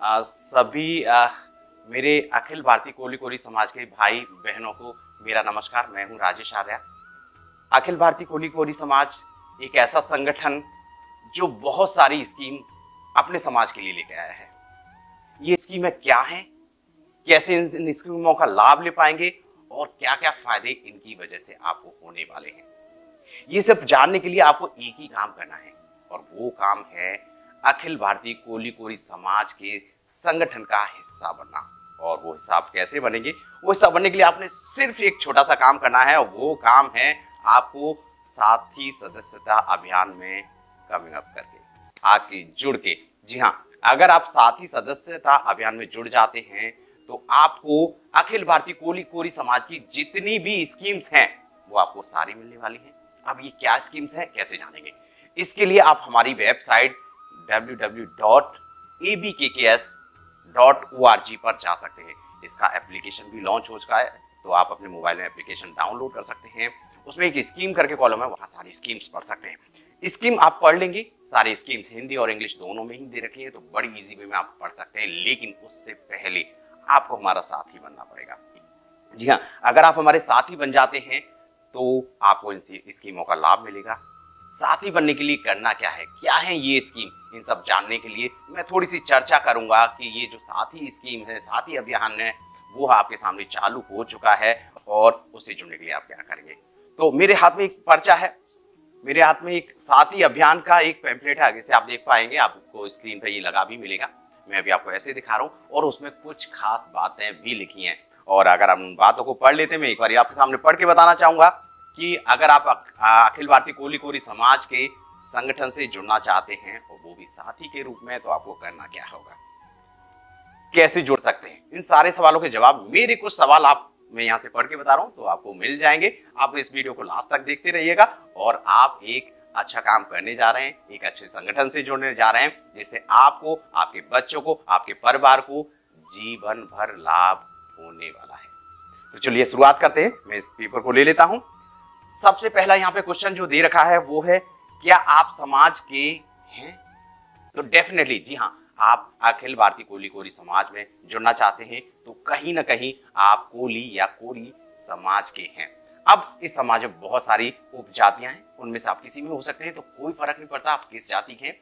सभी मेरे अखिल भारतीय कोली कोरी समाज के भाई बहनों को मेरा नमस्कार। मैं हूं राजेश आर्या। अखिल भारतीय कोली कोरी समाज एक ऐसा संगठन जो बहुत सारी स्कीम अपने समाज के लिए लेके आया है। ये स्कीमें क्या हैं, कैसे इन स्कीमों का लाभ ले पाएंगे और क्या क्या फायदे इनकी वजह से आपको होने वाले हैं, ये सब जानने के लिए आपको एक ही काम करना है और वो काम है अखिल भारतीय कोली कोरी समाज के संगठन का हिस्सा बनना। और वो हिस्सा आप कैसे बनेंगे, वो हिस्सा बनने के लिए आपने सिर्फ एक छोटा सा काम करना है और वो काम है आपको साथी सदस्यता अभियान में कमिंग अप करके आके जुड़ के। जी हाँ, अगर आप साथी सदस्यता अभियान में जुड़ जाते हैं तो आपको अखिल भारतीय कोली कोरी समाज की जितनी भी स्कीम्स हैं वो आपको सारी मिलने वाली हैं। अब ये क्या स्कीम्स हैं, कैसे जानेंगे, इसके लिए आप हमारी वेबसाइट www.abkkс.org पर जा सकते हैं। इसका एप्लीकेशन भी लॉन्च हो चुका है, तो आप अपने मोबाइल में एप्लीकेशन डाउनलोड कर सकते हैं। उसमें एक स्कीम करके कॉलम है, वहां सारी स्कीम्स पढ़ सकते हैं। स्कीम आप पढ़ लेंगे, सारी स्कीम्स हिंदी और इंग्लिश दोनों में ही दे रखी है, तो बड़ी इजी वे में आप पढ़ सकते हैं। लेकिन उससे पहले आपको हमारा साथी बनना पड़ेगा। जी हाँ, अगर आप हमारे साथी बन जाते हैं तो आपको इन स्कीमों का लाभ मिलेगा। साथी बनने के लिए करना क्या है ये स्कीम, इन सब जानने के लिए मैं थोड़ी सी चर्चा करूंगा कि ये जो साथी स्कीम है, साथी अभियान है, वो आपके सामने चालू हो चुका है और उससे जुड़ने के लिए आप क्या करेंगे। तो मेरे हाथ में एक पर्चा है, मेरे हाथ में एक साथी अभियान का एक पैम्पलेट है, आगे से आप देख पाएंगे, आपको स्क्रीन पर ये लगा भी मिलेगा। मैं अभी आपको ऐसे दिखा रहा हूँ और उसमें कुछ खास बातें भी लिखी हैं। और अगर आप उन बातों को पढ़ लेते, मैं एक बार आपके सामने पढ़ के बताना चाहूंगा कि अगर आप अखिल भारतीय कोली कोरी समाज के संगठन से जुड़ना चाहते हैं और वो भी साथी के रूप में, तो आपको करना क्या होगा, कैसे जुड़ सकते हैं। इन सारे सवालों के जवाब, मेरे कुछ सवाल आप मैं यहां से पढ़ के बता रहा हूं तो आपको मिल जाएंगे। आप इस वीडियो को लास्ट तक देखते रहिएगा और आप एक अच्छा काम करने जा रहे हैं, एक अच्छे संगठन से जुड़ने जा रहे हैं, जिससे आपको, आपके बच्चों को, आपके परिवार को जीवन भर लाभ होने वाला है। तो चलिए शुरुआत करते हैं। मैं इस पेपर को ले लेता हूं। सबसे पहला यहाँ पे क्वेश्चन जो दे रखा है वो है, क्या आप समाज के हैं? तो डेफिनेटली जी हाँ, आप अखिल भारतीय कोली कोरी समाज में जुड़ना चाहते हैं तो कहीं ना कहीं आप कोली या कोरी समाज के हैं। अब इस समाज में बहुत सारी उपजातियां हैं, उनमें से आप किसी में हो सकते हैं, तो कोई फर्क नहीं पड़ता आप किस जाति के हैं।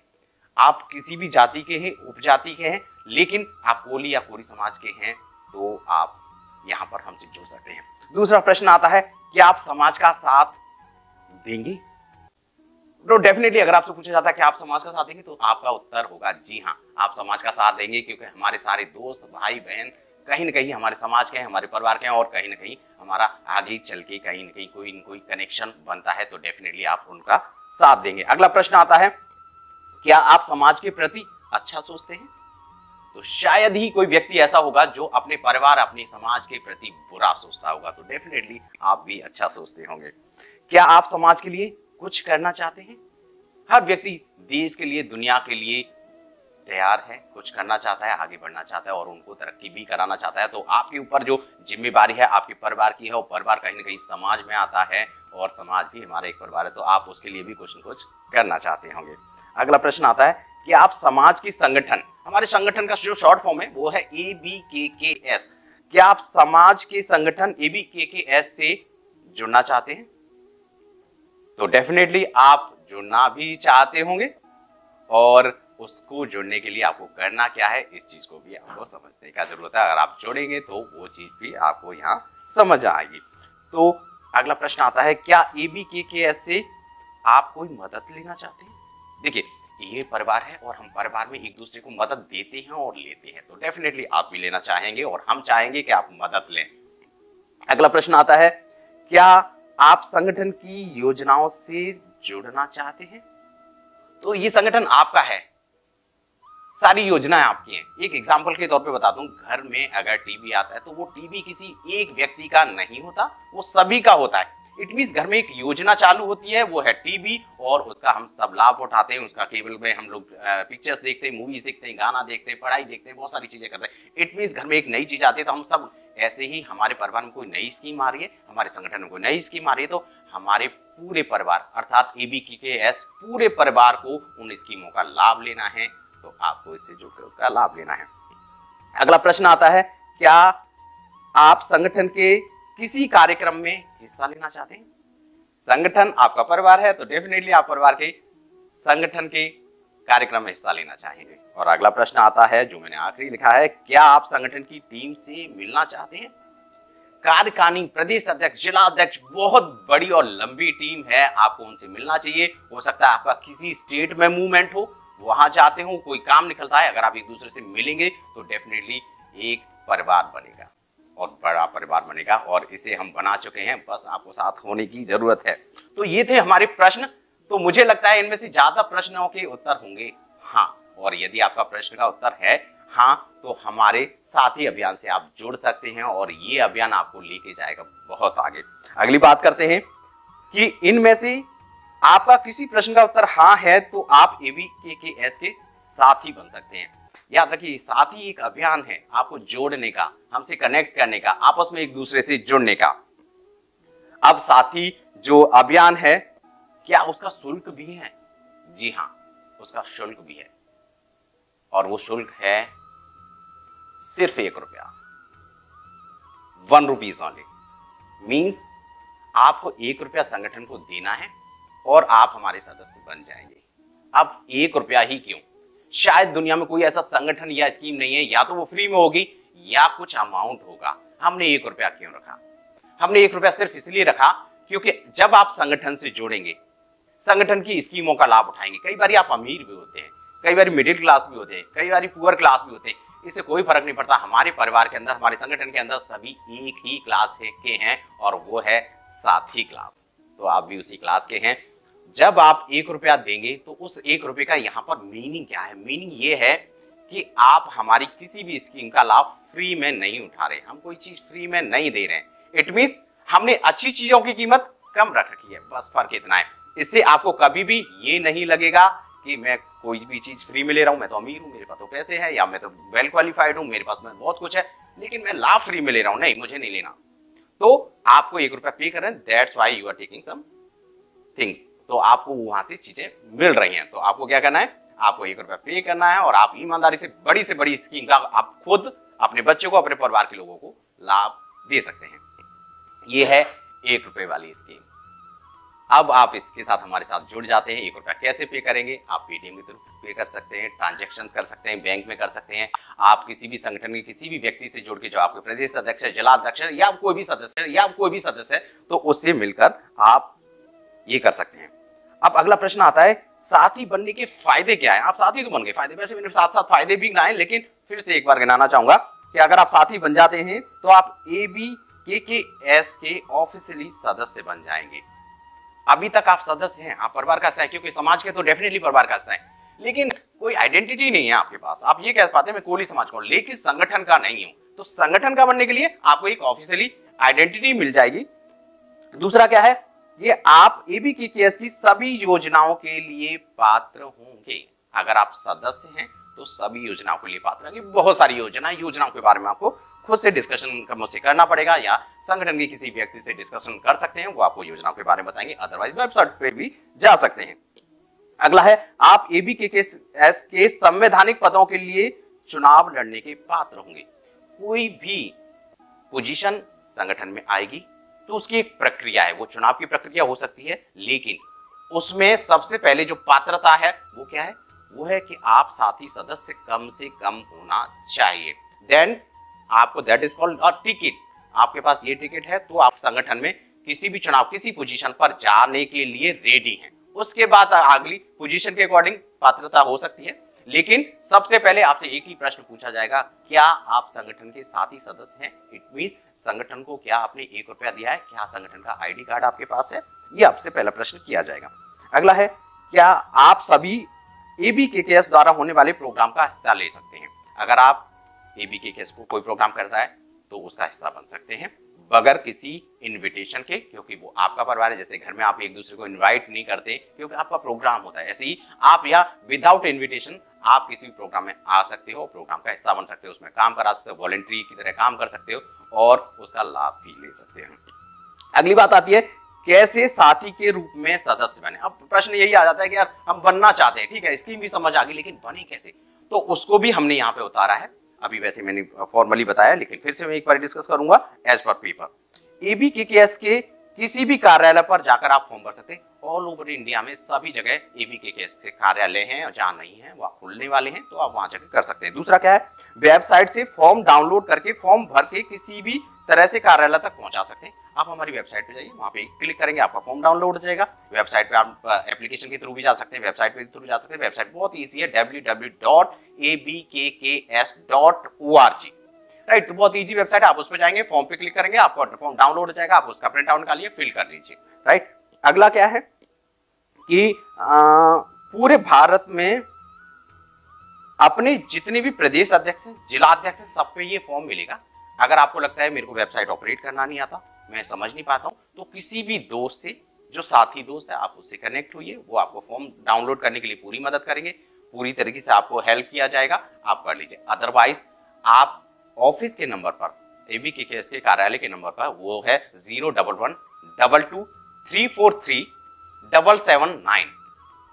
आप किसी भी जाति के हैं, उपजाति के हैं, लेकिन आप कोली या कोरी समाज के हैं तो आप यहाँ पर हमसे जुड़ सकते हैं। दूसरा प्रश्न आता है कि आप समाज का साथ देंगे? तो डेफिनेटली अगर आपसे पूछा जाता है कि आप समाज का साथ देंगे तो आपका उत्तर होगा जी हाँ, आप समाज का साथ देंगे, क्योंकि हमारे सारे दोस्त भाई बहन कहीं ना कहीं हमारे समाज के हैं, हमारे परिवार के हैं और कहीं ना कहीं हमारा आगे चल के कहीं ना कहीं कोई न कोई कनेक्शन बनता है, तो डेफिनेटली आप उनका साथ देंगे। अगला प्रश्न आता है, क्या आप समाज के प्रति अच्छा सोचते हैं? तो शायद ही कोई व्यक्ति ऐसा होगा जो अपने परिवार, अपने समाज के प्रति बुरा सोचता होगा, तो डेफिनेटली आप भी अच्छा सोचते होंगे। क्या आप समाज के लिए कुछ करना चाहते हैं? हर व्यक्ति देश के लिए, दुनिया के लिए तैयार है, कुछ करना चाहता है, आगे बढ़ना चाहता है और उनको तरक्की भी कराना चाहता है। तो आपके ऊपर जो जिम्मेदारी है आपके परिवार की है, और परिवार कहीं ना कहीं समाज में आता है और समाज भी हमारा एक परिवार है, तो आप उसके लिए भी कुछ न कुछ करना चाहते होंगे। अगला प्रश्न आता है कि आप समाज की संगठन, हमारे संगठन का जो शॉर्ट फॉर्म है वो है ABKKS, क्या आप समाज के संगठन ABKKS से जुड़ना चाहते हैं? तो डेफिनेटली आप जुड़ना भी चाहते होंगे और उसको जुड़ने के लिए आपको करना क्या है, इस चीज को भी आपको समझने का जरूरत है। अगर आप जुड़ेंगे तो वो चीज भी आपको यहाँ समझ आएगी। तो अगला प्रश्न आता है, क्या ABKKS से आप कोई मदद लेना चाहते हैं? देखिए, ये परिवार है और हम परिवार में एक दूसरे को मदद देते हैं और लेते हैं, तो डेफिनेटली आप भी लेना चाहेंगे और हम चाहेंगे कि आप मदद लें। अगला प्रश्न आता है, क्या आप संगठन की योजनाओं से जुड़ना चाहते हैं? तो ये संगठन आपका है, सारी योजनाएं आपकी हैं। एक एग्जांपल के तौर पे बता दूं, घर में अगर टीवी आता है तो वो टीवी किसी एक व्यक्ति का नहीं होता, वो सभी का होता है। इट मींस घर में एक योजना चालू होती है, वो है टीवी, और उसका हम सब लाभ उठाते हैं। उसका केबल में हम लोग पिक्चर्स देखते हैं, मूवीज देखते हैं, गाना देखते हैं, पढ़ाई देखते हैं, बहुत सारी चीजें करते हैं। इट मींस घर में एक नई चीज आती है तो हम सब, ऐसे ही हमारे परिवार में कोई नई स्कीम आ रही है, हमारे संगठन में कोई नई स्कीम आ रही है, तो हमारे पूरे परिवार अर्थात ABKKS पूरे परिवार को उन स्कीमों का लाभ लेना है, तो आपको इससे जुड़कर उसका लाभ लेना है। अगला प्रश्न आता है, क्या आप संगठन के किसी कार्यक्रम में हिस्सा लेना चाहते हैं? संगठन आपका परिवार है तो डेफिनेटली आप परिवार के संगठन के कार्यक्रम में हिस्सा लेना चाहेंगे। और अगला प्रश्न आता है जो मैंने आखिरी लिखा है, क्या आप संगठन की टीम से मिलना चाहते हैं? कार्यकारिणी, प्रदेश अध्यक्ष, जिला अध्यक्ष, बहुत बड़ी और लंबी टीम है, आपको उनसे मिलना चाहिए। हो सकता है आपका किसी स्टेट में मूवमेंट हो, वहां जाते हो, कोई काम निकलता है, अगर आप एक दूसरे से मिलेंगे तो डेफिनेटली एक परिवार बनेगा और बड़ा परिवार बनेगा, और इसे हम बना चुके हैं, बस आपको साथ होने की जरूरत है। तो ये थे हमारे प्रश्न। तो मुझे लगता है इनमें से ज्यादा प्रश्नों के उत्तर होंगे हाँ, और यदि आपका प्रश्न का उत्तर है हाँ तो हमारे साथी अभियान से आप जुड़ सकते हैं और ये अभियान आपको लेके जाएगा बहुत आगे। अगली बात करते हैं कि इनमें से आपका किसी प्रश्न का उत्तर हाँ है तो आप ABKKS के साथी बन सकते हैं। याद रखिए, साथी एक अभियान है आपको जोड़ने का, हमसे कनेक्ट करने का, आपस में एक दूसरे से जुड़ने का। अब साथी जो अभियान है, क्या उसका शुल्क भी है? जी हाँ, उसका शुल्क भी है, और वो शुल्क है सिर्फ ₹1, 1 रुपीज ओनली। मीन्स आपको ₹1 संगठन को देना है और आप हमारे सदस्य बन जाएंगे। अब ₹1 ही क्यों? शायद दुनिया में कोई ऐसा संगठन या स्कीम नहीं है, या तो वो फ्री में होगी या कुछ अमाउंट होगा। हमने ₹1 क्यों रखा? हमने ₹1 सिर्फ इसलिए रखा क्योंकि जब आप संगठन से जुड़ेंगे, संगठन की स्कीमों का लाभ उठाएंगे, कई बार आप अमीर भी होते हैं, कई बार मिडिल क्लास भी होते हैं, कई बार पुअर क्लास भी होते हैं, इससे कोई फर्क नहीं पड़ता। हमारे परिवार के अंदर, हमारे संगठन के अंदर सभी एक ही क्लास के हैं और वो है साथी क्लास। तो आप भी उसी क्लास के हैं। जब आप ₹1 देंगे तो उस ₹1 का यहाँ पर मीनिंग क्या है? मीनिंग ये है कि आप हमारी किसी भी स्कीम का लाभ फ्री में नहीं उठा रहे, हम कोई चीज फ्री में नहीं दे रहे हैं। इट मींस हमने अच्छी चीजों की कीमत कम रख रखी है, बस फर्क इतना है। इससे आपको कभी भी ये नहीं लगेगा कि मैं कोई भी चीज फ्री में ले रहा हूं, मैं तो अमीर हूं, मेरे पास तो पैसे हैं, या मैं तो वेल क्वालिफाइड हूं, मेरे पास में बहुत कुछ है, लेकिन मैं लाभ फ्री में ले रहा हूं। नहीं, मुझे नहीं लेना। तो आपको ₹1 पे कर रहे हैं, that's why you are taking some things. तो आपको वहां से चीजें मिल रही हैं। तो आपको क्या करना है? आपको ₹1 पे करना है और आप ईमानदारी से बड़ी स्कीम का आप खुद अपने बच्चों को, अपने परिवार के लोगों को लाभ दे सकते हैं। ये है ₹1 वाली स्कीम। अब आप इसके साथ हमारे साथ जुड़ जाते हैं। ₹1 कैसे पे करेंगे? आप पेटीएम के थ्रू पे कर सकते हैं, ट्रांजैक्शंस कर सकते हैं, बैंक में कर सकते हैं। आप किसी भी संगठन के किसी भी व्यक्ति से जुड़ के, जो आपके प्रदेश अध्यक्ष है, जिला अध्यक्ष है, या कोई भी सदस्य है, तो उससे मिलकर आप ये कर सकते हैं। अब अगला प्रश्न आता है, साथी बनने के फायदे क्या है? आप साथी तो बन गए, फायदे वैसे मैंने साथ साथ फायदे भी गिनाए, लेकिन फिर से एक बार गिनाना चाहूंगा कि अगर आप साथी बन जाते हैं तो आप ABKKS के ऑफिशियली सदस्य बन जाएंगे। अभी तक आप सदस्य हैं, आप परिवार का हिस्सा हैं, क्योंकि समाज के तो डेफिनेटली परिवार का हिस्सा है, लेकिन कोई आइडेंटिटी नहीं है आपके पास। आप ये कह पाते हैं मैं कोली समाज का हूं, लेकिन संगठन का नहीं हूं। तो संगठन का बनने के लिए आपको एक ऑफिशियली आइडेंटिटी मिल जाएगी। दूसरा क्या है? ये आप ABKKS की सभी योजनाओं के लिए पात्र होंगे। अगर आप सदस्य हैं तो सभी योजनाओं के लिए पात्र होंगे। बहुत सारी योजनाओं के बारे में आपको खुद से डिस्कशन मुझसे करना पड़ेगा, या संगठन के किसी व्यक्ति से डिस्कशन कर सकते हैं, वो आपको योजनाओं के बारे में बताएंगे। अदरवाइज वेबसाइट पे भी जा सकते हैं। अगला है, आप ABKKS के संवैधानिक पदों के लिए चुनाव लड़ने के पात्र होंगे। कोई भी पोजीशन संगठन में आएगी तो उसकी एक प्रक्रिया है, वो चुनाव की प्रक्रिया हो सकती है, लेकिन उसमें सबसे पहले जो पात्रता है वो क्या है? वो है कि आप साथी सदस्य कम से कम होना चाहिए। देन आपको that is called a ticket. आपके पास ये टिकट है तो आप संगठन में किसी भी चुनाव, किसी पोजीशन पर जाने के लिए रेडी हैं। उसके बाद अगली पोजीशन के अकॉर्डिंग पात्रता हो सकती है, लेकिन सबसे पहले आपसे एक ही प्रश्न पूछा जाएगा, क्या आप संगठन के साथी सदस्य हैं? इट मींस संगठन को क्या आपने ₹1 दिया है? क्या संगठन का ID कार्ड आपके पास है? ये आपसे पहला प्रश्न किया जाएगा। अगला है, क्या आप सभी ABKKS द्वारा होने वाले प्रोग्राम का हिस्सा ले सकते हैं? अगर आप ABKKS को कोई प्रोग्राम कर रहा है तो उसका हिस्सा बन सकते हैं बगैर किसी इनविटेशन के, क्योंकि वो आपका परिवार है। जैसे घर में आप एक दूसरे को इनवाइट नहीं करते क्योंकि आपका प्रोग्राम होता है, ऐसे ही आप या विदाउट इनविटेशन आप किसी भी प्रोग्राम में आ सकते हो, प्रोग्राम का हिस्सा बन सकते हो, उसमें काम करा सकते हो, वॉलंटरी की तरह काम कर सकते हो और उसका लाभ भी ले सकते हो। अगली बात आती है, कैसे साथी के रूप में सदस्य बने? अब प्रश्न यही आ जाता है कि यार हम बनना चाहते हैं, ठीक है, स्कीम भी समझ आ गई, लेकिन बने कैसे? तो उसको भी हमने यहाँ पे उतारा है। अभी वैसे मैंने फॉर्मली बताया, लेकिन फिर से मैं एक बार डिस्कस करूंगा एज पर पेपर। एबीकेकेएस के किसी भी कार्यालय पर जाकर आप फॉर्म भर सकते हैं। ऑल ओवर इंडिया में सभी जगह एबीकेकेएस के कार्यालय हैं, और जहां नहीं है वहां खुलने वाले हैं, तो आप वहां जाकर कर सकते हैं। दूसरा क्या है, वेबसाइट से फॉर्म डाउनलोड करके फॉर्म भर के किसी भी तरह से कार्यालय तक पहुंचा सकते हैं। आप हमारी वेबसाइट पे जाइए, वहां पे क्लिक करेंगे, आपका फॉर्म डाउनलोड हो जाएगा। वेबसाइट पे आप एप्लीकेशन के थ्रू भी जा सकते हैं, वेबसाइट पे थ्रू जा सकते हैं। वेबसाइट बहुत ईजी है, www.abkks.org, राइट। तो बहुत इजी वेबसाइट है, आप उस पर जाएंगे, फॉर्म पे क्लिक करेंगे, आपका फॉर्म डाउनलोड हो जाएगा, आप उसका प्रिंट आउट निकालिए, फिल कर लीजिए, राइट। अगला क्या है कि पूरे भारत में अपने जितने भी प्रदेश अध्यक्ष हैं, जिला अध्यक्ष हैं, सब पे ये फॉर्म मिलेगा। अगर आपको लगता है मेरे को वेबसाइट ऑपरेट करना नहीं आता, मैं समझ नहीं पाता हूं, तो किसी भी दोस्त से, जो साथी दोस्त है, आप उससे कनेक्ट होइए, वो आपको फॉर्म डाउनलोड करने के लिए पूरी मदद करेंगे, पूरी तरीके से आपको हेल्प किया जाएगा, आप कर लीजिए। अदरवाइज आप ऑफिस के नंबर पर, एबीकेकेएस के कार्यालय के नंबर पर, वो है 01122343779।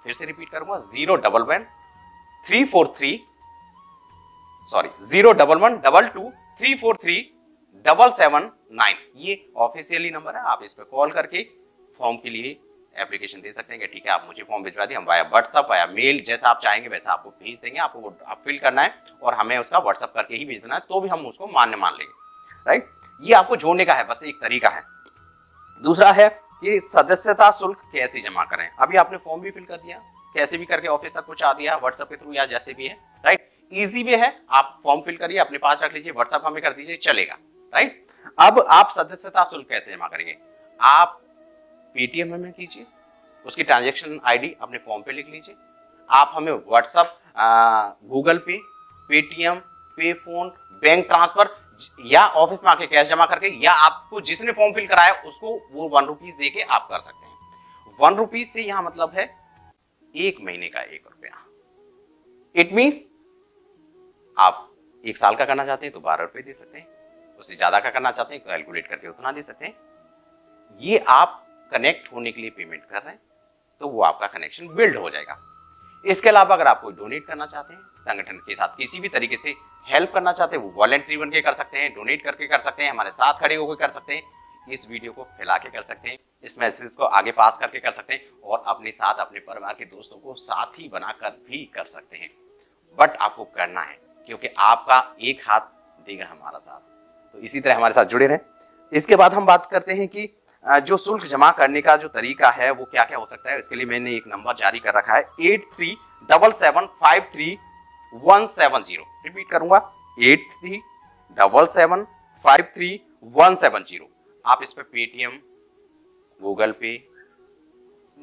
फिर से रिपीट करूंगा, 01122343779। ये ऑफिशियली नंबर है, आप इस पे कॉल करके फॉर्म के लिए एप्लीकेशन दे सकते हैं कि ठीक है आप मुझे फॉर्म भिजवा दिए, हम वाया व्हाट्सअप वाया मेल जैसा आप चाहेंगे वैसा आपको भेज देंगे। आपको वो आप फिल करना है और हमें उसका व्हाट्सअप करके ही भेजना है, तो भी हम उसको मान लेंगे, राइट। ये आपको जोड़ने का है, बस एक तरीका है। दूसरा है कि सदस्यता शुल्क कैसे जमा करें। अभी आपने फॉर्म भी फिल कर दिया, कैसे भी करके ऑफिस तक पहुंचा दिया, व्हाट्सएप के थ्रू या जैसे भी है, राइट। इजी वे है, आप फॉर्म फिल करिए, अपने पास रख लीजिए, व्हाट्सएप हमें कर दीजिए, चलेगा, राइट। अब आप सदस्यता शुल्क कैसे जमा करेंगे, आप पेटीएम में कीजिए, उसकी ट्रांजैक्शन आईडी अपने फॉर्म पे लिख लीजिए। आप हमें व्हाट्सएप, गूगल पे, पेटीएम, पे फोन, बैंक ट्रांसफर या ऑफिस में आके कैश जमा करके, या आपको जिसने फॉर्म फिल कराया उसको वो 1 रुपीज दे के आप कर सकते हैं। 1 रुपीज से यहां मतलब है 1 महीने का 1 रुपया। इट मीन्स आप 1 साल का करना चाहते हैं तो 12 रुपए दे सकते हैं, उससे ज्यादा का करना चाहते हैं कैलकुलेट करके उतना दे सकते हैं। ये आप कनेक्ट होने के लिए पेमेंट कर रहे हैं, तो वो आपका कनेक्शन बिल्ड हो जाएगा। इसके अलावा अगर आप कोई डोनेट करना चाहते हैं, संगठन के साथ किसी भी तरीके से हेल्प करना चाहते हैं, वो वॉलंटरी बन के कर सकते हैं, डोनेट करके कर सकते हैं, हमारे साथ खड़े होकर कर सकते हैं, इस वीडियो को फैला के कर सकते हैं, इस मैसेज को आगे पास करके कर सकते हैं, और अपने साथ अपने परिवार के दोस्तों को साथी बनाकर भी कर सकते हैं। बट आपको करना है, क्योंकि आपका एक हाथ देगा हमारा साथ। तो इसी तरह हमारे साथ जुड़े रहें। इसके बाद हम बात करते हैं कि जो शुल्क जमा करने का जो तरीका है वो क्या क्या हो सकता है। इसके लिए मैंने एक नंबर जारी कर रखा है, 8377533170। रिपीट करूंगा, 8377533170। आप इस पे पेटीएम, गूगल पे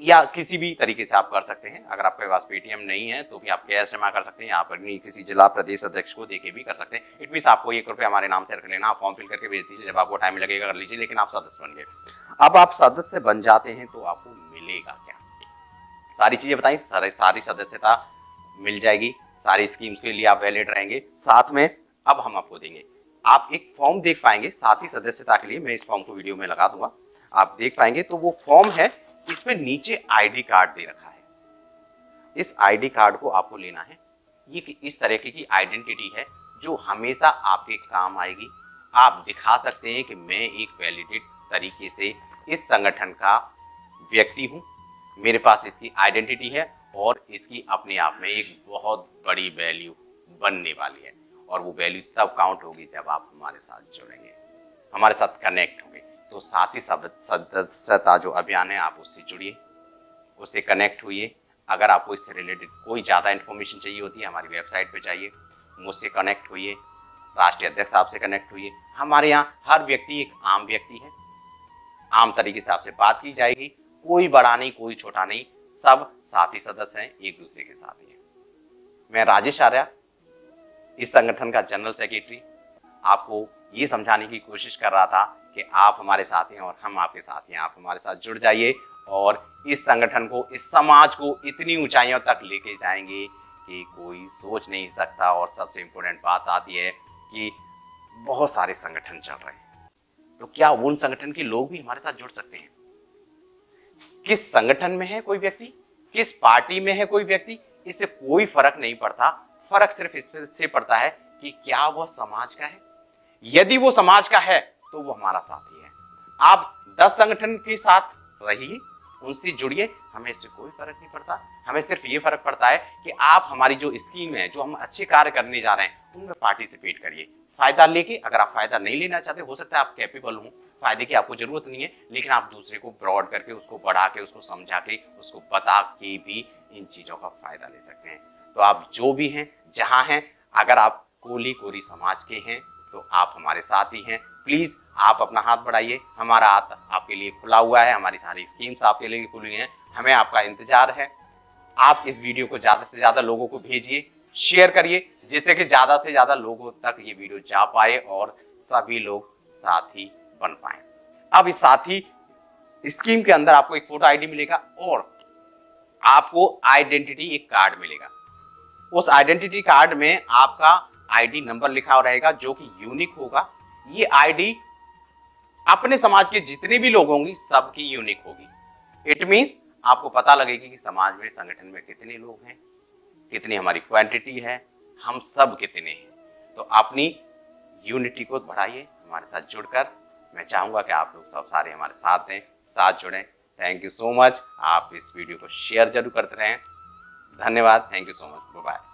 या किसी भी तरीके से आप कर सकते हैं। अगर आपके पास पेटीएम नहीं है तो भी आप कैश जमा कर सकते हैं, आप अपनी किसी जिला प्रदेश अध्यक्ष को देके भी कर सकते हैं। इट मींस आपको 1 रुपया हमारे नाम से रख लेना, आप फॉर्म फिल करके भेज दीजिए, जब आपको टाइम लगेगा कर लीजिए, लेकिन आप सदस्य बन गए। अब आप सदस्य बन जाते हैं तो आपको मिलेगा क्या, सारी चीजें बताई। सारी सदस्यता मिल जाएगी, सारी स्कीम्स के लिए आप वैलिड रहेंगे। साथ में अब हम आपको देंगे, आप एक फॉर्म देख पाएंगे साथ ही सदस्यता के लिए, मैं इस फॉर्म को वीडियो में लगा दूंगा, आप देख पाएंगे। तो वो फॉर्म है, इसमें नीचे आईडी कार्ड दे रखा है, इस आईडी कार्ड को आपको लेना है। ये इस तरीके की आइडेंटिटी है जो हमेशा आपके काम आएगी। आप दिखा सकते हैं कि मैं एक वैलिडेट तरीके से इस संगठन का व्यक्ति हूं, मेरे पास इसकी आइडेंटिटी है, और इसकी अपने आप में एक बहुत बड़ी वैल्यू बनने वाली है। और वो वैल्यू तब काउंट होगी जब आप हमारे साथ जुड़ेंगे, हमारे साथ कनेक्ट होंगे। तो साथ ही सदस्यता जो अभियान है, आप उससे जुड़िए, उससे कनेक्ट हुइए। अगर आपको इससे रिलेटेड कोई ज़्यादा इन्फॉर्मेशन चाहिए होती है, हमारी वेबसाइट पे जाइए, मुझसे कनेक्ट हुइए, राष्ट्रीय अध्यक्ष साहब से कनेक्ट हुइए। हमारे यहाँ हर व्यक्ति एक आम व्यक्ति है, आम तरीके से आपसे बात की जाएगी, कोई बड़ा नहीं कोई छोटा नहीं, सब साथी सदस्य हैं, एक दूसरे के साथी हैं। मैं राजेश आर्या, इस संगठन का जनरल सेक्रेटरी, आपको ये समझाने की कोशिश कर रहा था कि आप हमारे साथी हैं और हम आपके साथी हैं। आप हमारे साथ जुड़ जाइए और इस संगठन को, इस समाज को इतनी ऊंचाइयों तक लेके जाएंगे कि कोई सोच नहीं सकता। और सबसे इंपॉर्टेंट बात आती है कि बहुत सारे संगठन चल रहे हैं, तो क्या उन संगठन के लोग भी हमारे साथ जुड़ सकते हैं? किस संगठन में है कोई व्यक्ति, किस पार्टी में है कोई व्यक्ति, इससे कोई फर्क नहीं पड़ता। फर्क सिर्फ इससे पड़ता है कि क्या वह समाज का है। यदि वो समाज का है तो वो हमारा साथी है। आप 10 संगठन के साथ रहिए, उनसे जुड़िए, हमें इससे कोई फर्क नहीं पड़ता। हमें सिर्फ ये फर्क पड़ता है कि आप हमारी जो स्कीम है, जो हम अच्छे कार्य करने जा रहे हैं, उनमें पार्टिसिपेट करिए फायदा लेके। अगर आप फायदा नहीं लेना चाहते, हो सकता है आप कैपेबल हो, फायदे की आपको जरूरत नहीं है, लेकिन आप दूसरे को ब्रॉड करके, उसको बढ़ा के, उसको समझा के, उसको बता के भी इन चीजों का फायदा ले सकते हैं। तो आप जो भी हैं, जहां हैं, अगर आप कोली कोरी समाज के हैं तो आप हमारे साथ ही हैं। प्लीज आप अपना हाथ बढ़ाइए, हमारा हाथ आपके लिए खुला हुआ है, हमारी सारी स्कीम्स आपके लिए खुली हैं, हमें आपका इंतजार है। आप इस वीडियो को ज्यादा से ज्यादा लोगों को भेजिए, शेयर करिए, जिससे कि ज्यादा से ज्यादा लोगों तक ये वीडियो जा पाए और सभी लोग साथी बन पाए। अब इस साथी स्कीम के अंदर आपको एक फोटो आईडी मिलेगा और आपको आइडेंटिटी एक कार्ड मिलेगा। उस आइडेंटिटी कार्ड में आपका आईडी नंबर लिखा रहेगा जो कि यूनिक होगा। ये आईडी अपने समाज के जितने भी लोग होंगे सबकी यूनिक होगी। इट मींस आपको पता लगेगी कि समाज में, संगठन में कितने लोग हैं, कितनी हमारी क्वांटिटी है, हम सब कितने हैं। तो अपनी यूनिटी को बढ़ाइए हमारे साथ जुड़कर। मैं चाहूंगा कि आप लोग सब सारे हमारे साथ दें, साथ जुड़ें। Thank you so much. आप इस वीडियो को शेयर जरूर करते रहें। धन्यवाद। Thank you so much. Bye bye.